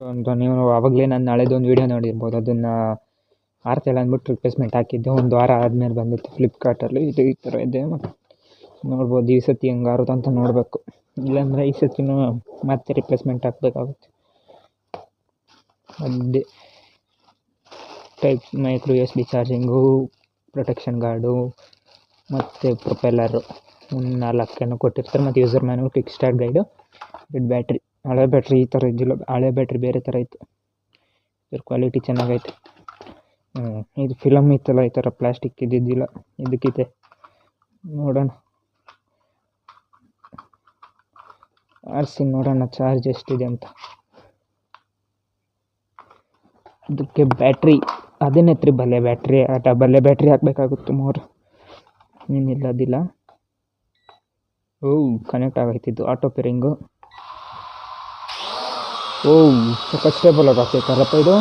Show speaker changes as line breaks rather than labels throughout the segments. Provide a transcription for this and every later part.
ಅಂತ ನೀವು ಆವಾಗಲೇ ನಾನು ನಾಳೆದೊಂದು ವೀಡಿಯೋ ನೋಡಿರ್ಬೋದು. ಅದನ್ನು ಆರ್ತಿಲ್ಲ ಅಂದ್ಬಿಟ್ಟು ರಿಪ್ಲೇಸ್ಮೆಂಟ್ ಹಾಕಿದ್ದೆ. ಒಂದು ವಾರ ಆದಮೇಲೆ ಬಂದಿತ್ತು ಫ್ಲಿಪ್ಕಾರ್ಟಲ್ಲಿ. ಇದು ಈ ಥರ ಇದೆ. ನೋಡ್ಬೋದು ಈ ಸತಿ ಹೆಂಗಾರುತ್ತೆ ಅಂತ ನೋಡಬೇಕು. ಇಲ್ಲಾಂದರೆ ಈ ಸತಿನೂ ಮತ್ತೆ ರಿಪ್ಲೇಸ್ಮೆಂಟ್ ಹಾಕಬೇಕಾಗುತ್ತೆ. ಅದೇ type micro USB charging, protection guard ಮತ್ತು ಪ್ರೊಪೆಲ್ಲರು 4 ಕೊಟ್ಟಿರ್ತಾರೆ. ಮತ್ತು user manual, quick start guide, ಇದು ಬ್ಯಾಟ್ರಿ. ಹಳೆ ಬ್ಯಾಟ್ರಿ ಈ ಥರ ಇದ್ದಿಲ್ಲ, ಹಳೆ ಬ್ಯಾಟ್ರಿ ಬೇರೆ ಥರ ಇತ್ತು. ಇದ್ರ ಕ್ವಾಲಿಟಿ ಚೆನ್ನಾಗೈತೆ. ಇದು ಫಿಲಮ್ ಇತ್ತಲ್ಲ, ಈ ಥರ ಪ್ಲಾಸ್ಟಿಕ್ ಇದ್ದಿದ್ದಿಲ್ಲ, ಇದಕ್ಕಿದೆ. ನೋಡೋಣ, ಆರಿಸಿ ನೋಡೋಣ ಚಾರ್ಜ್ ಎಷ್ಟಿದೆ ಅಂತ. ಇದಕ್ಕೆ ಬ್ಯಾಟ್ರಿ 13 ಬಲ್ಲೆ ಬ್ಯಾಟ್ರಿ, ಬಲ್ಲೆ ಬ್ಯಾಟ್ರಿ ಹಾಕಬೇಕಾಗುತ್ತೆ. 3 ಏನಿಲ್ಲ ಅದಿಲ್ಲ. ಕನೆಕ್ಟ್ ಆಗೈತಿದ್ದು ಆಟೋ ಪೇರಿಂಗು. ಸ್ಟೇಬಲ್ ಆಗತ್ತೈತಲ್ಲಪ್ಪ ಇದು.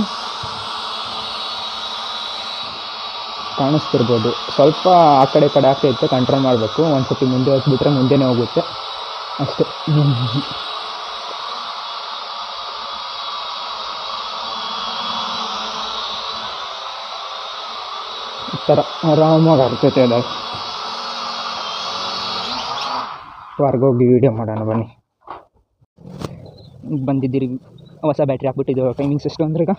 ಕಾಣಿಸ್ತಿರ್ಬೋದು, ಸ್ವಲ್ಪ ಆ ಕಡೆ ಆಗ್ತೈತೆ, ಕಂಟ್ರೋಲ್ ಮಾಡಬೇಕು. ಒಂದು ಸತಿ ಮುಂದೆ ಹೋಗ್ಬಿಟ್ರೆ ಮುಂದೆನೇ ಹೋಗುತ್ತೆ ಅಷ್ಟೇ. ಈ ಥರ ಆರಾಮಾಗಿ ಆಗ್ತೈತೆ. ಅದು ಹೊರ್ಗೋಗಿ ವೀಡಿಯೋ ಮಾಡೋಣ ಬನ್ನಿ. ಬಂದಿದ್ದೀರಿ, ಹೊಸ ಬ್ಯಾಟ್ರಿ ಹಾಕ್ಬಿಟ್ಟಿದ್ದು. ಟೈಮಿಂಗ್ಸ್ ಎಷ್ಟು ಅಂದರೆ ಈಗ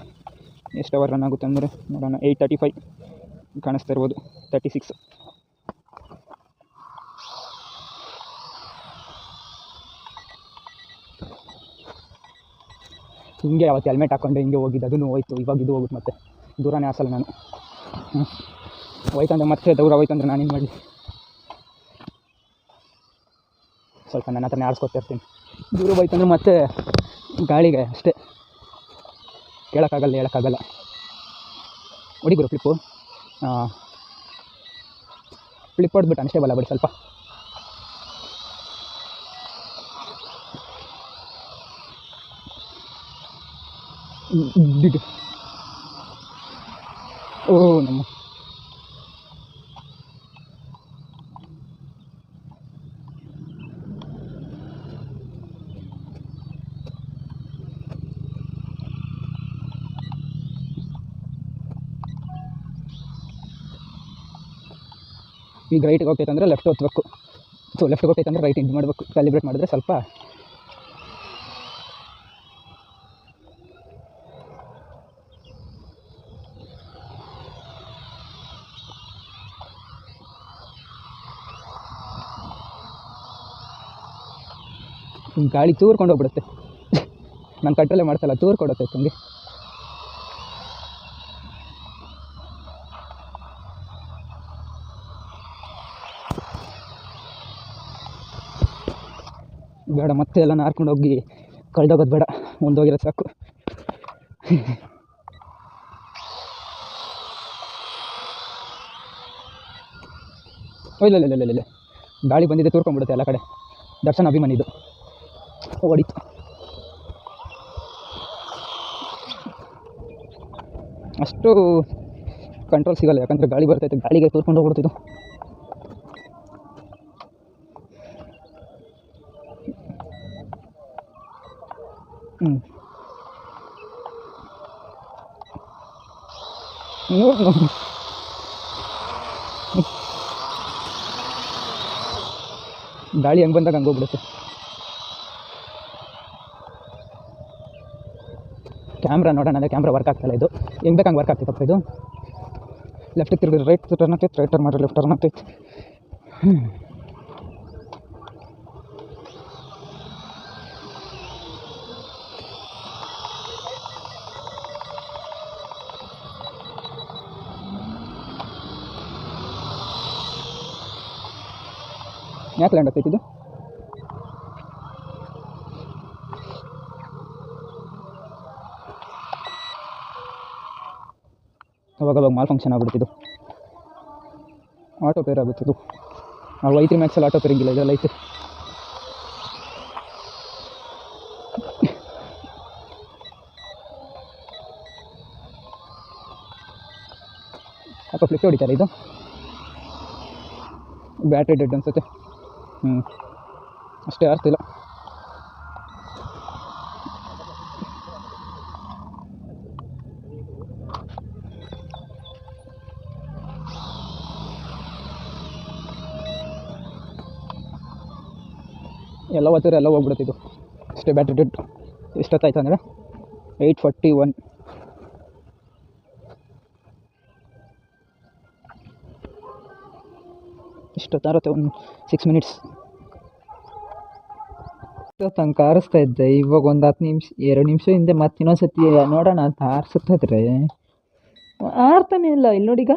ಎಷ್ಟು ಅವರ್ ರನ್ ಆಗುತ್ತೆ ಅಂದರೆ ನೋಡೋಣ. 8:35 ಕಾಣಿಸ್ತಾ ಇರ್ಬೋದು, 36. ಹಿಂಗೆ ಅವತ್ತು ಹೆಲ್ಮೆಟ್ ಹಾಕ್ಕೊಂಡು ಹಿಂಗೆ ಹೋಗಿದ್ದು, ಅದನ್ನು ಹೋಯ್ತು. ಇವಾಗ ಇದು ಹೋಗುತ್ತೆ, ಮತ್ತೆ ದೂರನೇ ಹಾಸಲ್ಲ ನಾನು. ಹೋಯ್ತಂದ್ರೆ ಮತ್ತೆ ದೂರ ಹೋಯ್ತಂದ್ರೆ ನಾನೇನು ಮಾಡಲಿ? ಸ್ವಲ್ಪ ನನ್ನ ಹತ್ರನೇ ಆರಿಸ್ಕೊತಾ ಇರ್ತೀನಿ. ದೂರ ಹೋಯ್ತಂದ್ರೆ ಮತ್ತೆ ಗಾಳಿಗೆ ಅಷ್ಟೇ, ಕೇಳೋಕ್ಕಾಗಲ್ಲ, ಹೇಳೋಕ್ಕಾಗಲ್ಲ. ಹೊಡಿಗುರು ಫ್ಲಿಪ್ಪು. ಫ್ಲಿಪ್ ಹೊಡೆದ್ಬಿಟ್ಟು ಅನ್ಸ್ಟೇಬಲ್ ಆಗ್ಬಿಡಿ ಸ್ವಲ್ಪ. ನಮ್ಮ ಈಗ ರೈಟಿಗೆ ಹೋಗ್ತೈತಂದರೆ ಲೆಫ್ಟ್ ಹೊತ್ಬೇಕು. ಲೆಫ್ಟ್ಗೆ ಹೋಗ್ತೈತಂದ್ರೆ ರೈಟ್ ಇದು ಮಾಡಬೇಕು. ಕ್ಯಾಲಿಬ್ರೇಟ್ ಮಾಡಿದ್ರೆ ಸ್ವಲ್ಪ ಗಾಳಿ ತೂರ್ಕೊಂಡು ಹೋಗ್ಬಿಡುತ್ತೆ. ನಾನು ಕಂಟ್ರೋಲೇ ಮಾಡ್ಸಲ್ಲ, ತೂರ್ಕೊಡುತ್ತೆ ಹಂಗೆ. ಬೇಡ, ಮತ್ತೆ ಎಲ್ಲ ನಾರ್ಕೊಂಡು ಹೋಗಿ ಕಳೆದೋಗೋದು ಬೇಡ, ಮುಂದೋಗಿರೋ ಸಾಕು. ಇಲ್ಲ, ಗಾಳಿ ಬಂದಿದೆ, ತೂರ್ಕೊಂಡ್ಬಿಡುತ್ತೆ ಎಲ್ಲ ಕಡೆ. ದರ್ಶನ್ ಅಭಿಮಾನಿದು ಹೊಡಿತು. ಅಷ್ಟು ಕಂಟ್ರೋಲ್ ಸಿಗಲ್ಲ, ಯಾಕಂದರೆ ಗಾಳಿ ಬರ್ತೈತೆ, ಗಾಳಿಗೆ ತೂರ್ಕೊಂಡು ಹೋಗ್ಬಿಡ್ತಿದ್ದು. ಗಾಳಿ ಹೆಂಗೆ ಬಂದಾಗ ಹಂಗೆ ಹೋಗ್ಬಿಡುತ್ತೆ. ಕ್ಯಾಮ್ರಾ ನೋಡೋಣ, ಅದೇ ಕ್ಯಾಮ್ರಾ ವರ್ಕ್ ಆಗ್ತಾಯಿಲ್ಲ. ಇದು ಹೆಂಗೆ ಬೇಕಂಗೆ ವರ್ಕ್ ಆಗ್ತೈತಪ್ಪ ಇದು. ಲೆಫ್ಟಿಗೆ ತಿರುಗಿದ್ರೆ ರೈಟ್ ಟರ್ನ್ ಆಗ್ತೈತೆ, ರೈಟ್ ಟರ್ನ್ ಮಾಡಿದ್ರೆ ಲೆಫ್ಟ್ ಟರ್ನ್ ಆಗ್ತೈತೆ. ಯಾಕೆ ಲ್ಯಾಂಡ್ ಆಗ್ತೈತೆ ಇದು? ಅವಾಗ ಮಾಲ್ ಫಂಕ್ಷನ್ ಆಗ್ಬಿಡ್ತಿದ್ದು. ಆಟೋ ಪೇರ್ ಆಗುತ್ತಿದ್ದು. ನಾವು i3 ಮ್ಯಾಕ್ಸಲ್ಲಿ ಆಟೋ ಪೇರಿಂಗ್ ಇಲ್ಲ, ಇದೆಲ್ಲ ಐತೆ. ಯಾಕೋ ಫ್ಲಿಪ್ ಹೊಡಿತಾರೆ ಇದು. ಬ್ಯಾಟ್ರಿ ಡೆಡ್ ಅನ್ಸುತ್ತೆ. ಅಷ್ಟೇ, ಆಗ್ತಿಲ್ಲ. ಎಲ್ಲ ಒತ್ತಿದ್ರೆ ಎಲ್ಲ ಹೋಗ್ಬಿಡುತ್ತಿದ್ದು ಅಷ್ಟೇ. Battery dead. ಎಷ್ಟೊತ್ತಾಯ್ತು ಅಂದರೆ 8:41. ಇಷ್ಟೊತ್ತಾರುತ್ತೆ ಒಂದು 6 ಮಿನಿಟ್ಸ್. ತನಕ ಆರಿಸ್ತಾ ಇದ್ದೆ, ಇವಾಗ ಒಂದು 10 ನಿಮಿಷ 2 ನಿಮಿಷ ಹಿಂದೆ ಮತ್ತೆ ಇನ್ನೊಂದ್ಸತಿ ನೋಡೋಣ ಅಂತ ಆರಿಸುತ್ತಿದ್ರೆ ಆರ್ತಾನೆ ಇಲ್ಲ. ಇಲ್ಲಿ ನೋಡೀಗ.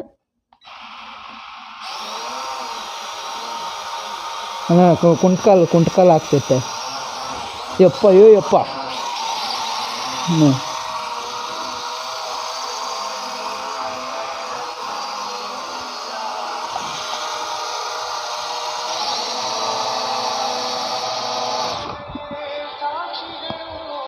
ಹಾಂ, ಕುಂಟ್ಕಾಲು ಆಗ್ತೈತೆ. ಯಪ್ಪ.